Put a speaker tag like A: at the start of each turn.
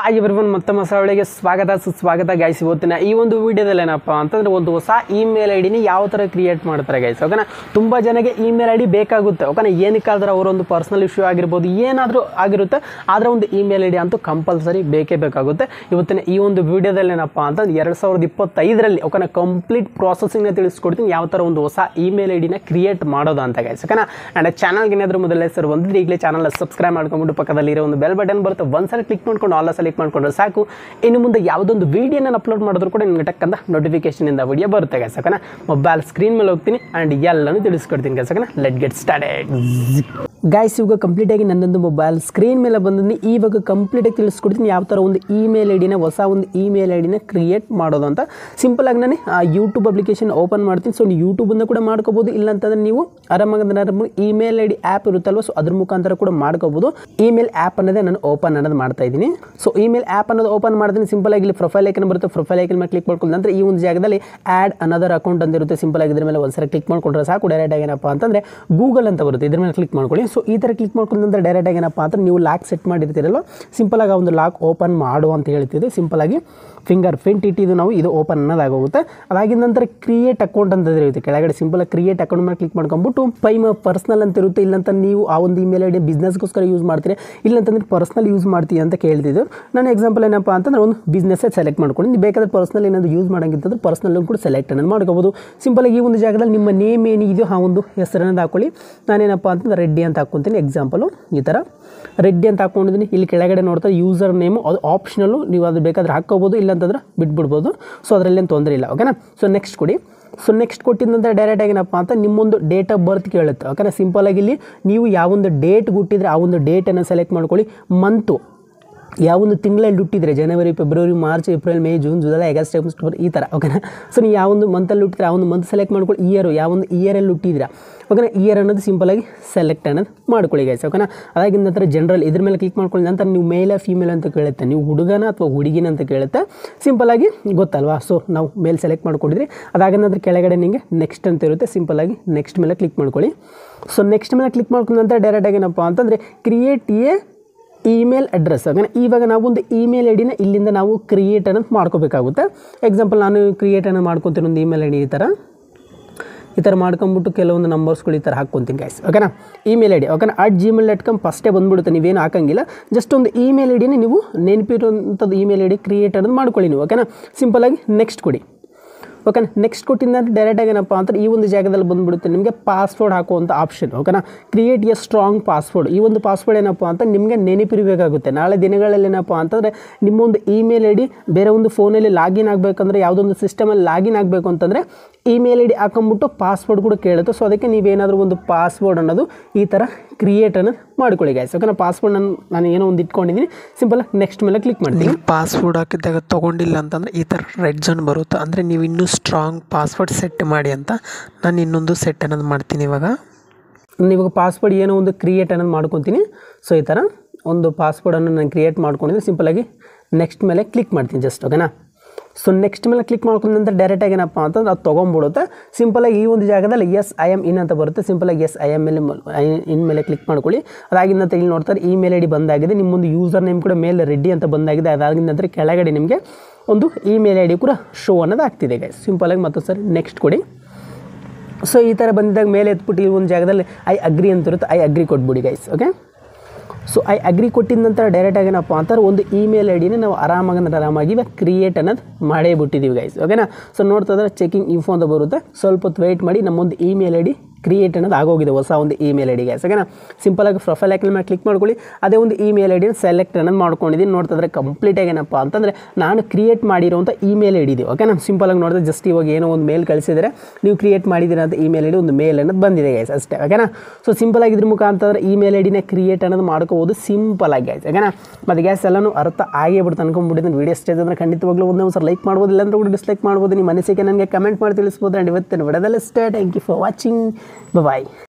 A: Hi everyone, ಮತ್ತೊಮ್ಮೆ ಹೊಸಗಳಿಗೆ ಸ್ವಾಗತ ಸುಸ್ವಾಗತ ಗೈಸ್. ಇವತ್ತಿನ ಈ ಒಂದು ವಿಡಿಯೋದಲ್ಲಿ ಏನಪ್ಪ ಅಂತಂದರೆ ಒಂದು ಹೊಸ ಇಮೇಲ್ ಐ ಡಿನ ಯಾವ ಥರ ಕ್ರಿಯೇಟ್ ಮಾಡ್ತಾರೆ ಗೈಸ್. ಓಕೆನಾ, ತುಂಬ ಜನಕ್ಕೆ ಇಮೇಲ್ ಐ ಡಿ ಬೇಕಾಗುತ್ತೆ. ಓಕೆನಾ, ಏನಕ್ಕಾದ್ರೆ ಅವರೊಂದು ಪರ್ಸನಲ್ ಇಶ್ಯೂ ಆಗಿರ್ಬೋದು, ಏನಾದರೂ ಆಗಿರುತ್ತೆ, ಆದರೆ ಒಂದು ಇಮೇಲ್ ಐ ಡಿ ಅಂತೂ ಕಂಪಲ್ಸರಿ ಬೇಕೇ ಬೇಕಾಗುತ್ತೆ. ಇವತ್ತಿನ ಈ ಒಂದು ವಿಡಿಯೋದಲ್ಲಿ ಏನಪ್ಪ ಅಂತಂದ್ರೆ 2025ರಲ್ಲಿ ಓಕೆನಾ ಕಂಪ್ಲೀಟ್ ಪ್ರಾಸೆಸಿಂಗ್ನ ತಿಳಿಸ್ಕೊಡ್ತೀನಿ, ಯಾವ ಥರ ಒಂದು ಹೊಸ ಇಮೇಲ್ ಐ ಡಿನ ಕ್ರಿಯೇಟ್ ಮಾಡೋದು ಅಂತ ಗೈಸ್. ಓಕೆನಾ, ಆ್ಯಂಡ್ ಚಾನಲ್ಗೆ ಏನಾದರೂ ಮೊದಲೇ ಸರ್ ಬಂದಿದ್ರೆ ಈಗಲೇ ಚಾನಲ್ನ ಸಬ್ಸ್ಕ್ರೈಬ್ ಮಾಡ್ಕೊಂಡ್ಬಿಟ್ಟು ಪಕ್ಕದಲ್ಲಿರೋ ಒಂದು ಬೆಲ್ ಬಟನ್ ಬರುತ್ತೆ, ಒಂದ್ಸಲ ಕ್ಲಿಕ್ ಮಾಡ್ಕೊಂಡು ಆಲ್ ಸೆಲೆಕ್ಟ್ ಮಾಡ್ಕೊಂಡ್ರೆ ಸಾಕು. ಇನ್ನು ಮುಂದೆ ಯಾವುದೊಂದು ವಿಡಿಯೋ ನಾನು ಅಪ್ಲೋಡ್ ಮಾಡಿದ್ರು ಕೂಡ ನಿಮಗೆ ಟಕ್ಕಂತ ನೋಟಿಫಿಕೇಶನಿಂದ ವಿಡಿಯೋ ಬರುತ್ತೆ ಗೈಸ್. ಓಕೆನಾ, ಮೊಬೈಲ್ ಸ್ಕ್ರೀನ್ ಮೇಲೆ ಹೋಗ್ತೀನಿ ಆ್ಯಂಡ್ ಎಲ್ಲನೂ ತಿಳಿಸ್ಕೊಡ್ತೀನಿ ಗೈಸ್. ಓಕೆನಾ, ಲೆಟ್ ಗೆಟ್ ಸ್ಟಾರ್ಟೆಡ್ ಗೈಸ್. ಇವಾಗ ಕಂಪ್ಲೀಟಾಗಿ ನನ್ನೊಂದು ಮೊಬೈಲ್ ಸ್ಕ್ರೀನ್ ಮೇಲೆ ಬಂದಿದ್ದೀನಿ. ಇವಾಗ ಕಂಪ್ಲೀಟಾಗಿ ತಿಳಿಸ್ಕೊಡ್ತೀನಿ ಯಾವ ಥರ ಒಂದು ಇಮೇಲ್ ಐ ಡಿನ, ಹೊಸ ಒಂದು ಇಮೇಲ್ ಐ ಡಿನ ಕ್ರಿಯೇಟ್ ಮಾಡೋದು ಅಂತ. ಸಿಂಪಲಾಗಿ ನಾನು ಯೂಟ್ಯೂಬ್ ಅಪ್ಲಿಕೇಶನ್ ಓಪನ್ ಮಾಡ್ತೀನಿ. ಸೊ ನೀವು ಯೂಟ್ಯೂಬನ್ನು ಕೂಡ ಮಾಡ್ಕೋಬೋದು, ಇಲ್ಲಾಂತಂದರೆ ನೀವು ಆರಾಮಾಗಿ ಇಮೇಲ್ ಐ ಡಿ ಆ್ಯಪ್ ಇರುತ್ತಲ್ವ, ಸೊ ಅದ್ರ ಮುಖಾಂತರ ಕೂಡ ಮಾಡ್ಕೋಬೋದು. ಇಮೇಲ್ ಆ್ಯಪ್ ಅನ್ನೋದೇ ನಾನು ಓಪನ್ ಅನ್ನೋದು ಮಾಡ್ತಾ ಇದ್ದೀನಿ. ಸೊ ಇಮೇಲ್ ಆ್ಯಪ್ ಅನ್ನೋದು ಓಪನ್ ಮಾಡ್ತೀನಿ. ಸಿಂಪಲಾಗಿ ಇಲ್ಲಿ ಪ್ರೊಫೈಲ್ ಐಕನ್ ಬರುತ್ತೆ, ಪ್ರೊಫೈಲ್ ಐಕನ್ ಮೇಲೆ ಕ್ಲಿಕ್ ಮಾಡ್ಕೊಂಡು ನಂತರ ಈ ಒಂದು ಜಾಗದಲ್ಲಿ ಆ್ಯಡ್ ಅನದರ್ ಅಕೌಂಟ್ ಅಂತ ಇರುತ್ತೆ. ಸಿಂಪಲಾಗಿ ಇದ್ರ ಮೇಲೆ ಒಂದ್ಸಲ ಕ್ಲಿಕ್ ಮಾಡ್ಕೊಂಡ್ರೆ ಸಾಕು. ಡೈರೆಕ್ಟಾಗಿ ಏನಪ್ಪ ಅಂತಂದರೆ ಗೂಗಲ್ ಅಂತ ಬರುತ್ತೆ, ಇದ್ರ ಮೇಲೆ ಕ್ಲಿಕ್ ಮಾಡ್ಕೊಳ್ಳಿ. ಸೊ ಈ ಥರ ಕ್ಲಿಕ್ ಮಾಡ್ಕೊಂಡು ನಂತರ ಡೈರೆಕ್ಟಾಗಿ ಏನಪ್ಪ ಅಂತ ನೀವು ಲಾಕ್ ಸೆಟ್ ಮಾಡಿರ್ತೀರಲ್ಲ, ಸಿಂಪಲಾಗಿ ಒಂದು ಲಾಕ್ ಓಪನ್ ಮಾಡು ಅಂತ ಹೇಳ್ತಿದ್ದೆ. ಸಿಂಪಲಾಗಿ ಫಿಂಗರ್ ಪ್ರಿಂಟ್ ಇಟ್ಟಿದ್ದು ನಾವು ಇದು ಓಪನ್ ಅನ್ನೋದಾಗೋಗುತ್ತೆ. ಅದಾಗಿದ ನಂತರ ಕ್ರಿಯೇಟ್ ಅಕೌಂಟ್ ಅಂತ ಇರುತ್ತೆ ಕೆಳಗಡೆ. ಸಿಂಪಲಾಗಿ ಕ್ರಿಯೇಟ್ ಅಕೌಂಟ್ ಮೇಲೆ ಕ್ಲಿಕ್ ಮಾಡ್ಕೊಂಡ್ಬಿಟ್ಟು ಪರ್ಸನಲ್ ಅಂತ ಇರುತ್ತೆ. ಇಲ್ಲಂತ ನೀವು ಆ ಒಂದು ಇಮೇಲ್ ಐ ಡಿ ಬಿಸ್ನೆಸ್ಗೋಸ್ಕರ ಯೂಸ್ ಮಾಡ್ತೀರಿ, ಇಲ್ಲಂತಂದ್ರೆ ಪರ್ಸನಲ್ ಯೂಸ್ ಮಾಡ್ತೀವಿ ಅಂತ ಕೇಳ್ತಿದ್ರು. ನಾನು ಎಕ್ಸಾಂಪಲ್ ಏನಪ್ಪ ಅಂತಂದ್ರೆ ಒಂದು ಬಿಸ್ನೆಸ್ಸೇ ಸೆಲೆಕ್ಟ್ ಮಾಡ್ಕೊಂಡು, ಬೇಕಾದ್ರೆ ಪರ್ಸನಲ್ ಏನಾದರೂ ಯೂಸ್ ಮಾಡೋಂಗಿತ್ತಂದ್ರೆ ಪರ್ಸನಲ್ ಕೂಡ ಸೆಲೆಕ್ಟ್ ಅನ್ನೋದು ಮಾಡ್ಕೋಬೋದು. ಸಿಂಪಲಾಗಿ ಈ ಒಂದು ಜಾಗದಲ್ಲಿ ನಿಮ್ಮ ನೇಮ್ ಏನಿದೆಯೋ ಆ ಒಂದು ಹೆಸರನ್ನು ಹಾಕೊಳ್ಳಿ. ನಾನೇನಪ್ಪ ಅಂತಂದ್ರೆ ರೆಡ್ಡಿ ಅಂತ ಹಾಕ್ಕೊತೀನಿ. ಎಕ್ಸಾಂಪಲು ಈ ಥರ ರೆಡ್ಡಿ ಅಂತ ಹಾಕ್ಕೊಂಡಿದ್ದೀನಿ. ಇಲ್ಲಿ ಕೆಳಗಡೆ ನೋಡ್ತಾರೆ ಯೂಸರ್ ನೇಮು, ಅದು ಆಪ್ಷನಲ್ಲು, ನೀವು ಅದು ಬೇಕಾದ್ರೆ ಹಾಕ್ಕೋಬೋದು, ಇಲ್ಲಾಂತಂದ್ರೆ ಬಿಟ್ಬಿಡ್ಬೋದು. ಸೊ ಅದರಲ್ಲೇನು ತೊಂದರೆ ಇಲ್ಲ. ಓಕೆನಾ, ಸೊ ನೆಕ್ಸ್ಟ್ ಕೊಡಿ. ಸೊ ನೆಕ್ಸ್ಟ್ ಕೊಟ್ಟಿದ ನಂತರ ಡೈರೆಕ್ಟಾಗಿ ಏನಪ್ಪ ಅಂತ ನಿಮ್ಮೊಂದು ಡೇಟ್ ಆಫ್ ಬರ್ತ್ ಕೇಳುತ್ತೆ. ಓಕೆನಾ, ಸಿಂಪಲಾಗಿ ಇಲ್ಲಿ ನೀವು ಯಾವೊಂದು ಡೇಟ್ ಹುಟ್ಟಿದ್ರೆ ಆ ಒಂದು ಡೇಟನ್ನು ಸೆಲೆಕ್ಟ್ ಮಾಡ್ಕೊಳ್ಳಿ. ಮಂತು ಯಾವೊಂದು ತಿಂಗಳಲ್ಲಿ ಹುಟ್ಟಿದ್ರೆ, ಜನವರಿ, ಫೆಬ್ರವರಿ, March, April, May, June, July, August, September ಈ ಥರ. ಓಕೆನಾ, ಸೊ ನೀವು ಯಾವೊಂದು ಮಂತಲ್ಲಿ ಹುಟ್ಟಿದ್ರೆ ಆ ಒಂದು ಮಂತ್ ಸೆಲೆಕ್ಟ್ ಮಾಡ್ಕೊಳ್ಳಿ. ಇಯರು ಯಾವೊಂದು ಇಯರಲ್ಲಿ ಹುಟ್ಟಿದ್ರೆ ಓಕೆನಾ, ಇಯರ್ ಅನ್ನೋದು ಸಿಂಪಲಾಗಿ ಸೆಲೆಕ್ಟ್ ಅನ್ನೋದು ಮಾಡ್ಕೊಳ್ಳಿ ಗೈಸ್. ಓಕೆನಾ, ಅದಾಗಿದ ನಂತರ ಜನರಲ್ ಇದ್ರ ಮೇಲೆ ಕ್ಲಿಕ್ ಮಾಡ್ಕೊಳ್ಳಿ. ನಂತರ ನೀವು ಮೇಲ ಫೀಮೇಲ್ ಅಂತ ಕೇಳುತ್ತೆ, ನೀವು ಹುಡುಗನ ಅಥವಾ ಹುಡುಗಿನ ಅಂತ ಕೇಳುತ್ತೆ. ಸಿಂಪಲಾಗಿ ಗೊತ್ತಲ್ವಾ, ಸೊ ನಾವು ಮೇಲ್ ಸೆಲೆಕ್ಟ್ ಮಾಡ್ಕೊಂಡಿದ್ರಿ. ಅದಾಗಿದ ನಂತರ ಕೆಳಗಡೆ ನಿಮಗೆ ನೆಕ್ಸ್ಟ್ ಅಂತ ಇರುತ್ತೆ. ಸಿಂಪಲಾಗಿ ನೆಕ್ಸ್ಟ್ ಮೇಲೆ ಕ್ಲಿಕ್ ಮಾಡ್ಕೊಳ್ಳಿ. ಸೊ ನೆಕ್ಸ್ಟ್ ಮೇಲೆ ಕ್ಲಿಕ್ ಮಾಡ್ಕೊಂಡ ನಂತರ ಡೈರೆಕ್ಟಾಗಿ ಏನಪ್ಪ ಅಂತಂದರೆ ಕ್ರಿಯೇಟ್ ಎ ಇಮೇಲ್ ಅಡ್ರೆಸ್. ಓಕೆನಾ, ಇವಾಗ ನಾವು ಒಂದು ಇಮೇಲ್ ಐ ಡಿನ ಇಲ್ಲಿಂದ ನಾವು ಕ್ರಿಯೇಟ್ ಅನ್ನೋದು ಮಾಡ್ಕೋಬೇಕಾಗುತ್ತೆ. ಎಕ್ಸಾಂಪಲ್ ನಾನು ಕ್ರಿಯೇಟ್ ಅನ್ನೋ ಮಾಡ್ಕೊತೀನಿ ಒಂದು ಇಮೇಲ್ ಐ ಡಿ ಈ ಥರ ಮಾಡ್ಕೊಂಬಿಟ್ಟು ಕೆಲವೊಂದು ನಂಬರ್ಸ್ಗಳು ಈ ಥರ ಹಾಕ್ಕೊತೀನಿ ಗೈಸ್. ಓಕೆನಾ, ಇಮೇಲ್ ಐ ಡಿ ಓಕೆನಾ @gmail.com ಫಸ್ಟೇ ಬಂದುಬಿಡುತ್ತೆ, ನೀವೇನು ಹಾಕಂಗಿಲ್ಲ. ಜಸ್ಟ್ ಒಂದು ಇಮೇಲ್ ಐ ಡಿನ ನೀವು ನೆನಪಿರುವಂಥದ್ದು ಇಮೇಲ್ ಐ ಡಿ ಕ್ರಿಯೇಟ್ ಅನ್ನೋದು ಮಾಡ್ಕೊಳ್ಳಿ ನೀವು. ಓಕೆನಾ, ಸಿಂಪಲಾಗಿ ನೆಕ್ಸ್ಟ್ ಕೊಡಿ. ಓಕೆನಾ, ನೆಕ್ಸ್ಟ್ ಕೊಟ್ಟಿದ್ದ ಡೈರೆಕ್ಟಾಗಿ ಏನಪ್ಪ ಅಂತ ಈ ಒಂದು ಜಾಗದಲ್ಲಿ ಬಂದುಬಿಡುತ್ತೆ ನಿಮಗೆ ಪಾಸ್ವರ್ಡ್ ಹಾಕುವಂಥ ಆಪ್ಷನ್. ಓಕೆನಾ, ಕ್ರಿಯೇಟ್ ಎ ಸ್ಟ್ರಾಂಗ್ ಪಾಸ್ವರ್ಡ್. ಈ ಒಂದು ಪಾಸ್ವರ್ಡ್ ಏನಪ್ಪ ಅಂತ ನಿಮಗೆ ನೆನಪಿರಬೇಕಾಗುತ್ತೆ. ನಾಳೆ ದಿನಗಳಲ್ಲಿ ಏನಪ್ಪ ಅಂತಂದರೆ ನಿಮ್ಮೊಂದು ಇಮೇಲ್ ಐ ಡಿ ಬೇರೆ ಒಂದು ಫೋನಲ್ಲಿ ಲಾಗಿನ್ ಆಗಬೇಕಂದ್ರೆ, ಯಾವುದೊಂದು ಸಿಸ್ಟಮಲ್ಲಿ ಲಾಗಿನ್ ಆಗಬೇಕು ಅಂತಂದರೆ ಇಮೇಲ್ ಐ ಡಿ ಹಾಕೊಂಬಿಟ್ಟು ಪಾಸ್ವರ್ಡ್ ಕೂಡ ಕೇಳುತ್ತೆ. ಸೊ ಅದಕ್ಕೆ ನೀವೇನಾದರೂ ಒಂದು ಪಾಸ್ವರ್ಡ್ ಅನ್ನೋದು ಈ ಥರ ಕ್ರಿಯೇಟ್ ಅನ್ನೋದು ಮಾಡ್ಕೊಳ್ಳಿ ಗೈಸ್. ಓಕೆನಾ, ಪಾಸ್ವರ್ಡ್ ನಾನು ಏನೋ ಒಂದು ಇಟ್ಕೊಂಡಿದ್ದೀನಿ. ಸಿಂಪಲ್ ನೆಕ್ಸ್ಟ್ ಮೇಲೆ ಕ್ಲಿಕ್ ಮಾಡ್ತೀನಿ.
B: ಪಾಸ್ವರ್ಡ್ ಹಾಕಿದಾಗ ತೊಗೊಂಡಿಲ್ಲ ಅಂತಂದರೆ ಈ ಥರ ರೆಡ್ ಝೋನ್ ಬರುತ್ತೆ, ಅಂದರೆ ನೀವು ಇನ್ನೂ ಸ್ಟ್ರಾಂಗ್ ಪಾಸ್ವರ್ಡ್ ಸೆಟ್ ಮಾಡಿ ಅಂತ. ನಾನು ಇನ್ನೊಂದು ಸೆಟ್ ಅನ್ನೋದು ಮಾಡ್ತೀನಿ. ಇವಾಗ
A: ಪಾಸ್ವರ್ಡ್ ಏನೋ ಒಂದು ಕ್ರಿಯೇಟ್ ಅನ್ನೋದು ಮಾಡ್ಕೊತೀನಿ. ಸೊ ಈ ಥರ ಒಂದು ಪಾಸ್ವರ್ಡನ್ನು ನಾನು ಕ್ರಿಯೇಟ್ ಮಾಡ್ಕೊಂಡಿದ್ದೀನಿ. ಸಿಂಪಲಾಗಿ ನೆಕ್ಸ್ಟ್ ಮೇಲೆ ಕ್ಲಿಕ್ ಮಾಡ್ತೀನಿ ಜಸ್ಟ್. ಓಕೆನಾ, ಸೊ ನೆಕ್ಸ್ಟ್ ಮೇಲೆ ಕ್ಲಿಕ್ ಮಾಡ್ಕೊಂಡ ನಂತರ ಡೈರೆಕ್ಟಾಗಿ ಏನಪ್ಪ ಅಂತಂದ್ರೆ ಅದು ತೊಗೊಂಡ್ಬಿಡುತ್ತೆ. ಸಿಂಪಲಾಗಿ ಈ ಒಂದು ಜಾಗದಲ್ಲಿ ಎಸ್ ಐ ಎಮ್ ಇನ್ ಅಂತ ಬರುತ್ತೆ. ಸಿಂಪಲಾಗಿ ಎಸ್ ಐ ಎಮ್ ಇನ್ ಮೇಲೆ ಕ್ಲಿಕ್ ಮಾಡ್ಕೊಳ್ಳಿ. ಅದಾಗಿದ ನಂತರ ಇಲ್ಲಿ ನೋಡ್ತಾರೆ ಇಮೇಲ್ ಐ ಡಿ ಬಂದಾಗಿದೆ. ನಿಮ್ಮೊಂದು ಯೂಸರ್ ನೇಮ್ ಕೂಡ ಮೇಲೆ ರೆಡ್ಡಿ ಅಂತ ಬಂದಾಗಿದೆ. ಅದಾಗಿದ ನಂತರ ಕೆಳಗಡೆ ನಿಮಗೆ ಒಂದು ಇಮೇಲ್ ಐ ಡಿ ಕೂಡ ಶೋ ಅನ್ನೋದು ಆಗ್ತಿದೆ ಗೈಸ್. ಸಿಂಪಲಾಗಿ ಮತ್ತು ಸರಿ ನೆಕ್ಸ್ಟ್ ಕೊಡಿ. ಸೊ ಈ ಥರ ಬಂದಿದ್ದಾಗ ಮೇಲೆ ಎತ್ಬಿಟ್ಟು ಈ ಒಂದು ಜಾಗದಲ್ಲಿ ಐ ಅಗ್ರಿ ಅಂತ ಇರುತ್ತೆ, ಐ ಅಗ್ರಿ ಕೊಟ್ಬಿಡಿ guys. Okay, so I agree ಕೊಟ್ಟಿದ ನಂತರ ಡೈರೆಕ್ಟಾಗಿ ಏನಪ್ಪ ಅಂತಾರೆ ಒಂದು ಇಮೇಲ್ ಐ ಡಿನ ನಾವು ಆರಾಮಾಗಿ ಕ್ರಿಯೇಟ್ ಅನ್ನೋದು ಮಾಡೇ ಬಿಟ್ಟಿದ್ದೀವಿ ಗೈಸ್. ಓಕೆನಾ, ಸೊ ನೋಡ್ತಾ ಇದ್ರೆ ಚೆಕಿಂಗ್ ಇನ್ಫೋ ಅಂತ ಬರುತ್ತೆ. ಸ್ವಲ್ಪ ಹೊತ್ತು ವೆಯ್ಟ್ ಮಾಡಿ, ನಮ್ಮೊಂದು ಇಮೇಲ್ ಐ ಡಿ ಕ್ರಿಯೇಟ್ ಅನ್ನೋದು ಆಗೋಗಿದೆ, ಹೊಸ ಒಂದು ಇಮೇಲ್ ಐ ಡಿ ಗೈಸ್. ಓಕೆನಾ, ಸಿಂಪಲಾಗಿ ಪ್ರೊಫೈಲ್ ಐಕನ್ ಮೇಲೆ ಕ್ಲಿಕ್ ಮಾಡ್ಕೊಳ್ಳಿ. ಅದೇ ಒಂದು ಇಮೇಲ್ ಐ ಡಿನ ಸೆಲೆಕ್ಟ್ ಅನ್ನೋದು ಮಾಡ್ಕೊಂಡಿದ್ದೀನಿ. ನೋಡ್ತಾ ಇದ್ರೆ ಕಂಪ್ಲೀಟಾಗಿ ಏನಪ್ಪ ಅಂತಂದರೆ ನಾನು ಕ್ರಿಯೇಟ್ ಮಾಡಿರೋಂಥ ಇಮೇಲ್ ಐ ಡಿ ಇದೆ. ಓಕೆನಾ, ಸಿಂಪಲಾಗಿ ನೋಡಿದ್ರೆ ಜಸ್ಟ್ ಇವಾಗ ಏನೋ ಒಂದು ಮೇಲ್ ಕಳಿಸಿದರೆ ನೀವು ಕ್ರಿಯೇಟ್ ಮಾಡಿದ್ದೀರ ಅಂತ ಇಮೇಲ್ ಐ ಡಿ ಒಂದು ಮೇಲ್ ಅನ್ನೋದು ಬಂದಿದೆ ಗೈಸ್ ಅಷ್ಟೇ. ಓಕೆನಾ, ಸೊ ಸಿಂಪಲಾಗಿ ಇದ್ರ ಮುಖಾಂತರ ಇಮೇಲ್ ಐ ಡಿನ ಕ್ರಿಯೇಟ್ ಅನ್ನೋದು ಮಾಡ್ಕೋಬೋದು ಸಿಂಪಲಾಗಿ ಗೈಸ್. ಓಕೆನಾ, ಮತ್ತು ಗ್ಯಾಸ್ ಎಲ್ಲನೂ ಅರ್ಥ ಆಗೇ ಬಿಡ್ತು ಅನ್ಕೊಂಡ್ಬಿಟ್ಟಿದ್ದೀನಿ. ವೀಡಿಯೋ ಇಷ್ಟ ಅಂದರೆ ಖಂಡಿತವಾಗ್ಲೂ ಒಂದು ಸರ್ ಲೈಕ್ ಮಾಡ್ಬೋದು, ಇಲ್ಲಾಂದ್ರೆ ಕೂಡ ಡಿಸ್ಲೈಕ್ ಮಾಡ್ಬೋದು. ನಿಮ್ಮ ಮನಸ್ಸಿಗೆ ನನಗೆ ಕಮೆಂಟ್ ಮಾಡಿ ತಿಳಿಸ್ಬೋದು. ಆ್ಯಂಡ್ ಇವತ್ತಿನ ವಿಡಿಯೋದಲ್ಲಿ ಇಷ್ಟೇ. Thank you for watching. Bye.